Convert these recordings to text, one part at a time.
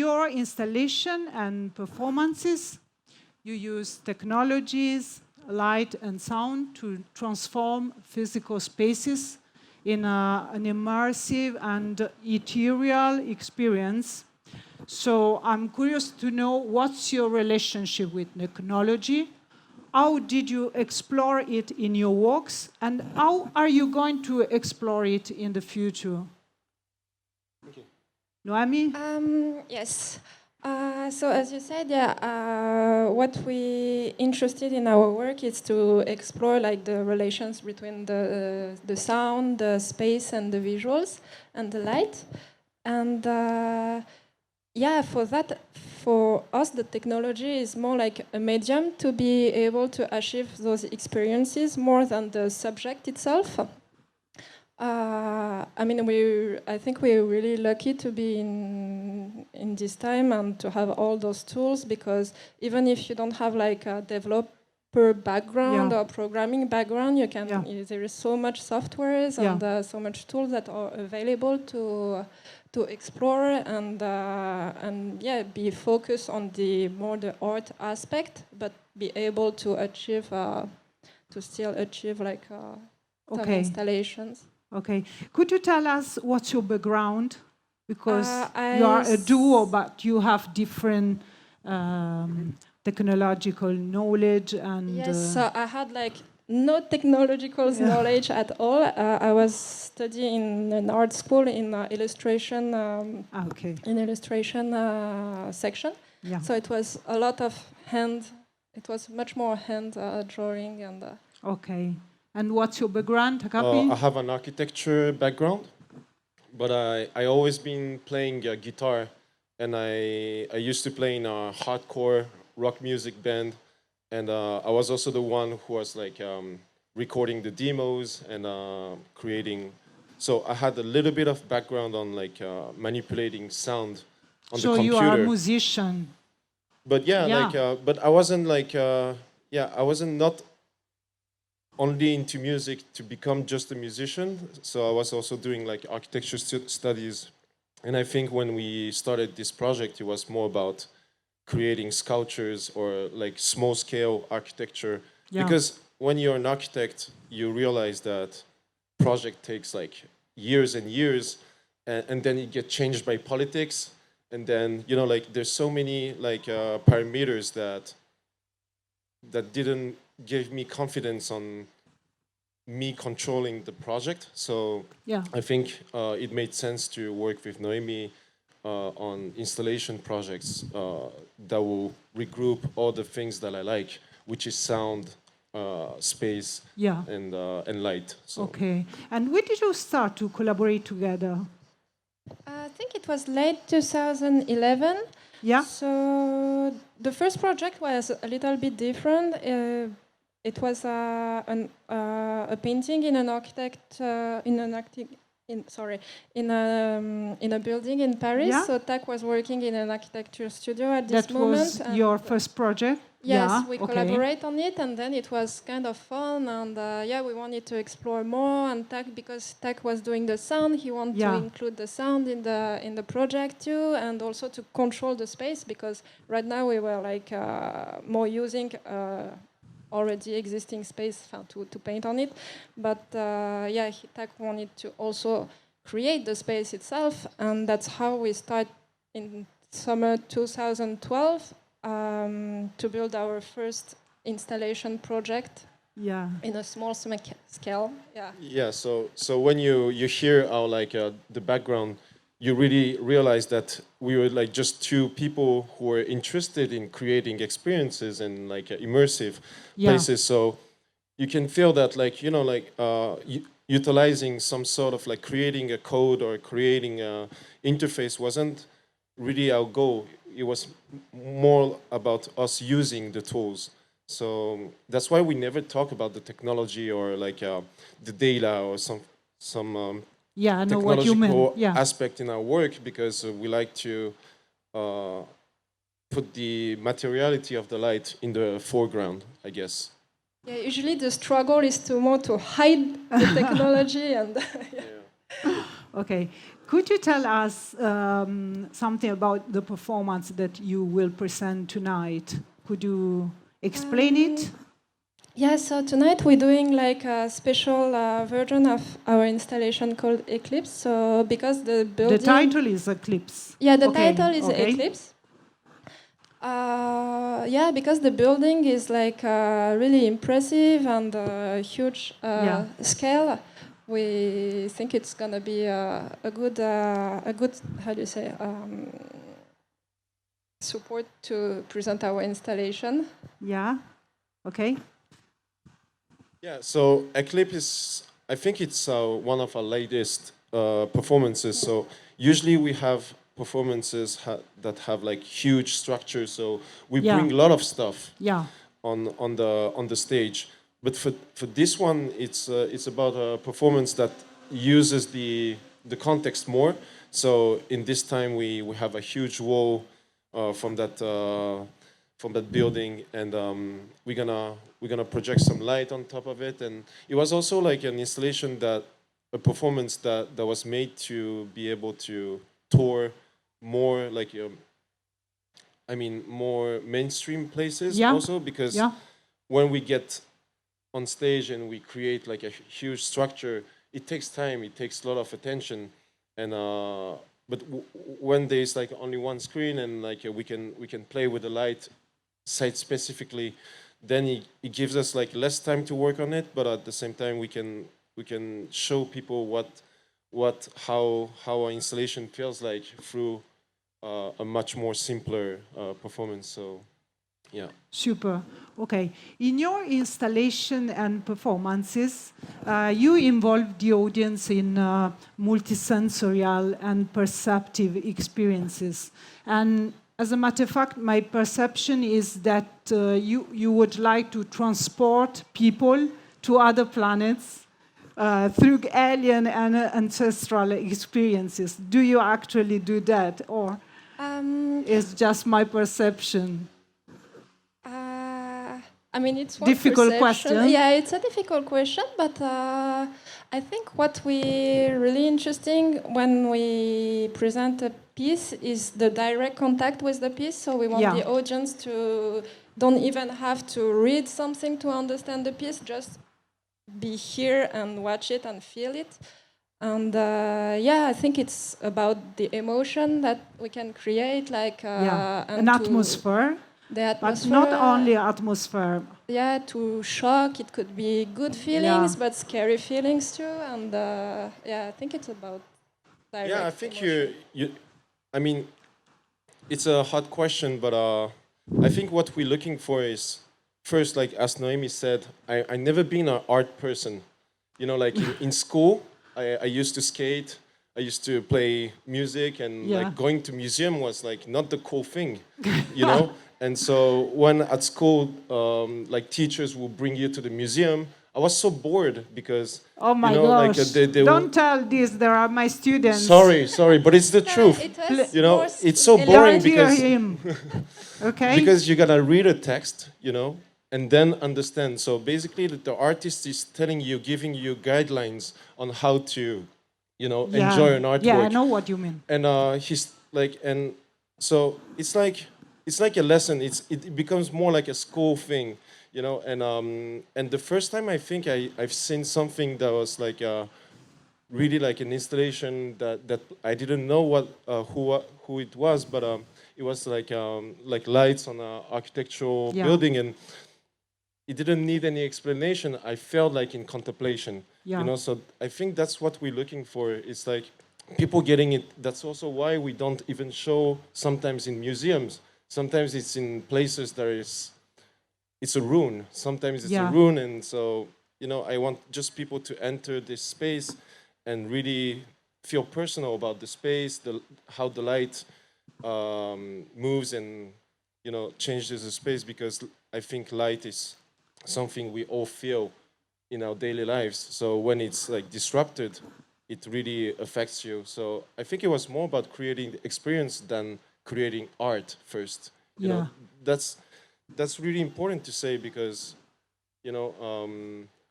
your installation and performances, you use technologies, light and sound to transform physical spaces in an immersive and ethereal experience. So I'm curious to know, what's your relationship with technology? How did you explore it in your works? And how are you going to explore it in the future? Okay. Noemi? Yes. So as you said, what we interested in our work is to explore like the relations between the sound, the space, and the visuals, and the light. And for that, for us, the technology is more like a medium to be able to achieve those experiences more than the subject itself. I think we're really lucky to be in this time and to have all those tools, because even if you don't have like a developer background or programming background, you can. There is so much softwares and so much tools that are available to explore and be focused on the art aspect, but be able to achieve still achieve like some installations. Okay. Could you tell us what's your background? Because you are a duo, but you have different technological knowledge and... Yes, so I had like no technological knowledge at all. I was studying in an art school in illustration, in illustration section. Yeah. So it was a lot of it was much more hand drawing and... Okay. And what's your background, Takami? I have an architecture background, but I always been playing guitar, and I used to play in a hardcore rock music band, and I was also the one who was like recording the demos and creating. So I had a little bit of background on like manipulating sound on the computer. So you are a musician. But but I wasn't like I wasn't not only into music to become just a musician. So I was also doing like architecture studies. And I think when we started this project, it was more about creating sculptures or like small scale architecture. Yeah. Because when you're an architect, you realize that project takes like years and years, and then it gets changed by politics. And then, you know, like there's so many like parameters that didn't gave me confidence on me controlling the project. So I think it made sense to work with Noemi on installation projects that will regroup all the things that I like, which is sound, space, and light. So. Okay. And when did you start to collaborate together? I think it was late 2011. Yeah. So the first project was a little bit different. It was a painting in an in a building in Paris. Yeah. So Tak was working in an architecture studio at this moment. That was your first project? Yes, we collaborate on it, and then it was kind of fun, and we wanted to explore more. And because Tak was doing the sound, he wanted to include the sound in the project too, and also to control the space, because right now we were like more using already existing space to paint on it, but Tak wanted to also create the space itself, and that's how we start in summer 2012. To build our first installation project in a small scale. So when you hear our like the background, you really realize that we were like just two people who were interested in creating experiences and like immersive places. So you can feel that like, you know, like utilizing some sort of like creating a code or creating a interface wasn't really our goal. It was more about us using the tools. So that's why we never talk about the technology or like the data or some technological aspect in our work, because we like to put the materiality of the light in the foreground, I guess. Yeah, usually the struggle is to hide the technology and. Okay. Could you tell us something about the performance that you will present tonight? Could you explain it? Yeah, so tonight we're doing like a special version of our installation called Eclipse. So because the building... The title is Eclipse. Yeah, the Okay, title is okay. Eclipse. Yeah, because the building is like really impressive and huge scale. We think it's gonna be a good how do you say support to present our installation. Yeah. Okay. Yeah. So Eclipse is, I think it's one of our latest performances. So usually we have performances that have like huge structures. So we bring a lot of stuff on the stage. But for this one, it's about a performance that uses the context more. So in this time, we have a huge wall from that building, and we're gonna project some light on top of it. And it was also like an installation a performance that was made to be able to tour more like more mainstream places also, because when we get on stage and we create like a huge structure, it takes time, it takes a lot of attention, and but when there's like only one screen and like we can play with the light site specifically, then it gives us like less time to work on it, but at the same time we can show people how our installation feels like through a much more simpler performance. So yeah. Super. Okay. In your installation and performances, you involve the audience in multisensorial and perceptive experiences. And as a matter of fact, my perception is that you would like to transport people to other planets through alien and ancestral experiences. Do you actually do that, or it's just my perception? I mean, it's one difficult question. Yeah, it's a difficult question, but I think what we really interesting when we present a piece is the direct contact with the piece. So we want the audience to don't even have to read something to understand the piece, just be here and watch it and feel it. And I think it's about the emotion that we can create, like an atmosphere. But not only atmosphere. Yeah, to shock, it could be good feelings, but scary feelings too. And I think it's about direct Yeah, I think emotion. I mean, it's a hard question, but I think what we're looking for is, first, like as Noemi said, I never been an art person. You know, like in school, I used to skate, I used to play music, and like going to museum was like not the cool thing, you know? And so when at school, like teachers will bring you to the museum, I was so bored because, oh my gosh, like they don't tell this, they are my students. Sorry, but it's the truth. You know, it's so boring because okay? Because you gotta read a text, you know, and then understand. So basically, the artist is telling you, giving you guidelines on how to, you know, enjoy an artwork. Yeah, I know what you mean. And he's like, and so it's like a lesson. It becomes more like a school thing, you know. And the first time I think I've seen something that was like really like an installation that I didn't know who it was, but it was like lights on an architectural building, and it didn't need any explanation. I felt like in contemplation, you know. So I think that's what we're looking for. It's like people getting it. That's also why we don't even show sometimes in museums. Sometimes it's in places it's a ruin. Sometimes it's a ruin, and so, you know, I want just people to enter this space and really feel personal about the space, how the light moves and, you know, changes the space, because I think light is something we all feel in our daily lives. So when it's like disrupted, it really affects you. So I think it was more about creating the experience than creating art first. You know, that's really important to say, because, you know,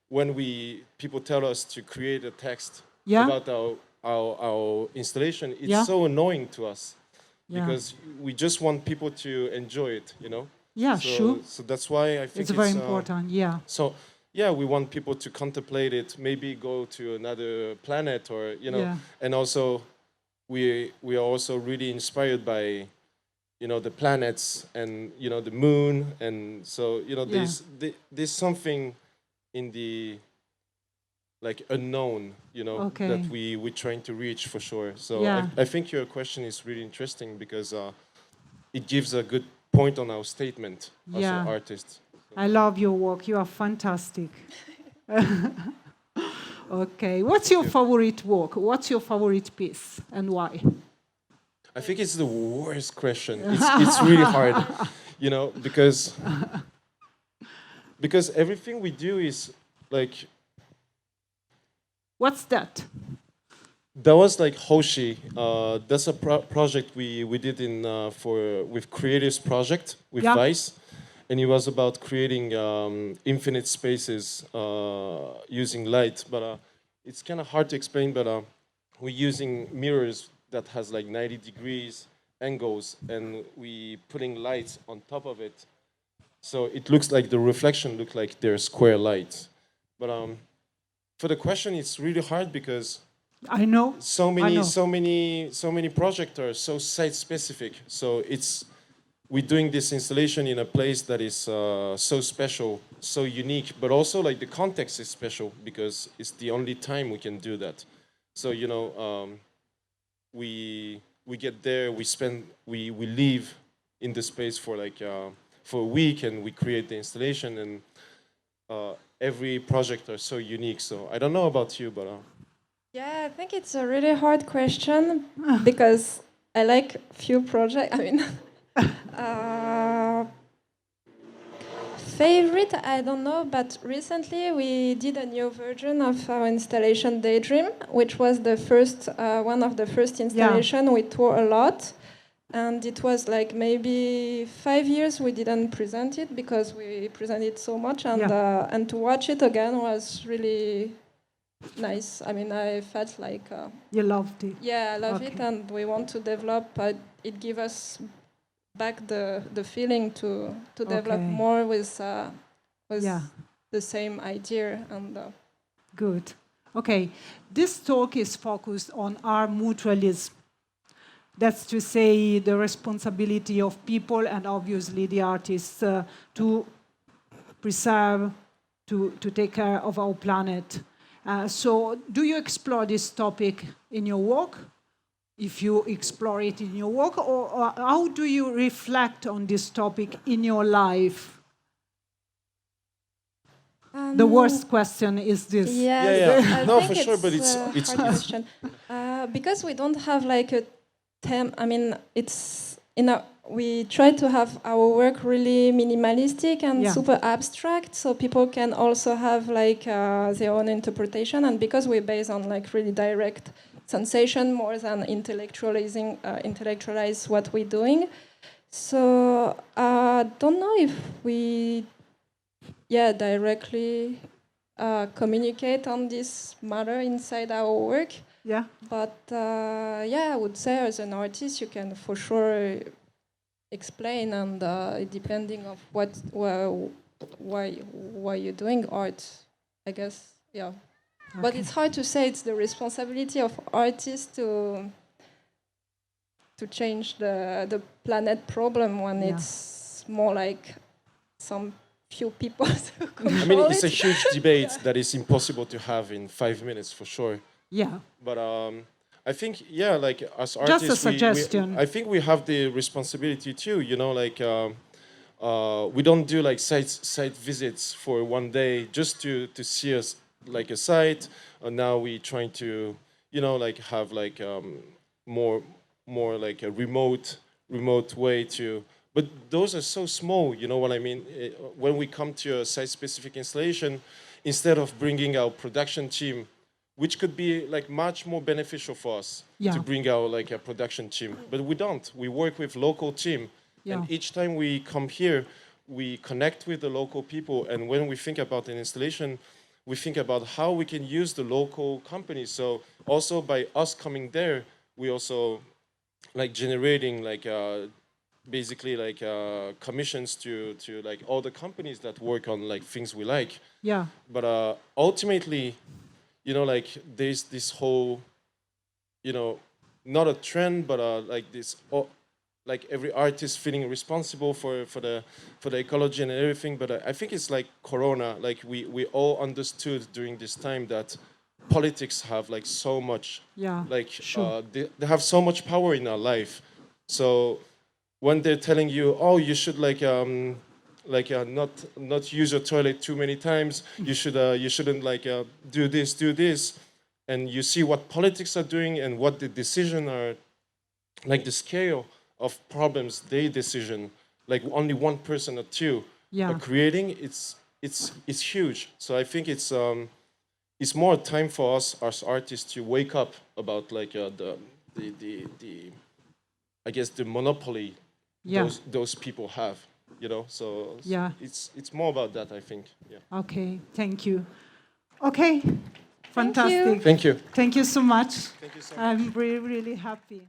when people tell us to create a text about our installation, it's so annoying to us Yeah. because we just want people to enjoy it, you know. Yeah, so, sure. So that's why I think It's very important. Yeah. So yeah, we want people to contemplate it, maybe go to another planet, or you know, Yeah. and also we are also really inspired by, you know, the planets and, you know, the moon, and so, you know, Yeah. there's something in the like unknown, you know, Okay. that we're trying to reach for sure. So Yeah. I think your question is really interesting because it gives a good point on our statement as Yeah. an artist. I love your work. You are fantastic. Okay. What's your favorite work? What's your favorite piece and why? I think it's the worst question. It's really hard, you know, because everything we do is like. What's that? That was like Hoshi. That's a project we did in with Creators Project with Vice, and it was about creating infinite spaces using light. But it's kind of hard to explain. But we're using mirrors that has like 90 degrees angles, and we putting lights on top of it, so it looks like the reflection look like they're square lights. But for the question, it's really hard because I know so many projects are so site specific. So we're doing this installation in a place that is so special, so unique, but also like the context is special because it's the only time we can do that. So, you know, we get there, we live in the space for like for a week, and we create the installation, and every project are so unique. So I don't know about you, but yeah, I think it's a really hard question because I like few projects. I mean, favorite, I don't know, but recently we did a new version of our installation Daydream, which was the first one of the first installation. We toured a lot, and it was like maybe 5 years we didn't present it because we presented so much, and to watch it again was really nice. I mean, I felt like you loved it. Yeah, I love it, and we want to develop. It gives us back the feeling to develop more with the same idea and. Good. Okay, this talk is focused on Art-Mutualism. That's to say, the responsibility of people and obviously the artists to preserve, to take care of our planet. So do you explore this topic in your work? If you explore it in your work, or how do you reflect on this topic in your life? The worst question is this. Yeah. No, for sure, but it's hard question. Because we don't have like a theme. I mean, it's we try to have our work really minimalistic and super abstract, so people can also have like their own interpretation. And because we're based on like really direct sensation more than intellectualize what we're doing. So I don't know if we directly communicate on this matter inside our work. Yeah. But I would say as an artist you can for sure explain, and depending of why you're doing art, I guess, yeah. Okay. But it's hard to say. It's the responsibility of artists to change the planet problem when it's more like some few people. I mean, it's a huge debate that is impossible to have in 5 minutes for sure. Yeah. But I think, like as artists, just a suggestion. I think we have the responsibility too. You know, like we don't do like site visits for one day just to see us like a site. And now we trying to, you know, like have like more like a remote way to. But those are so small, you know what I mean? When we come to a site-specific installation, instead of bringing our production team, which could be like much more beneficial for us to bring our like a production team, but we don't. We work with local team, and each time we come here, we connect with the local people. And when we think about an installation, we think about how we can use the local companies. So also by us coming there, we also like generating like basically like commissions to like all the companies that work on like things we like. Yeah. But ultimately, you know, like there's this whole, you know, not a trend, but like this, like every artist feeling responsible for the ecology and everything. But I think it's like Corona. Like we all understood during this time that politics have like so much, like they have so much power in our life. So when they're telling you, oh, you should like not use your toilet too many times. You shouldn't like do this, and you see what politics are doing and what the decision are, like the scale of problems they decision, like only one person or two are creating. It's huge. So I think it's more time for us as artists to wake up about like the I guess the monopoly those people have, you know. So it's more about that, I think. Yeah. Okay, thank you. Okay, fantastic. Thank you. Thank you so much. Thank you so much. I'm really, really happy.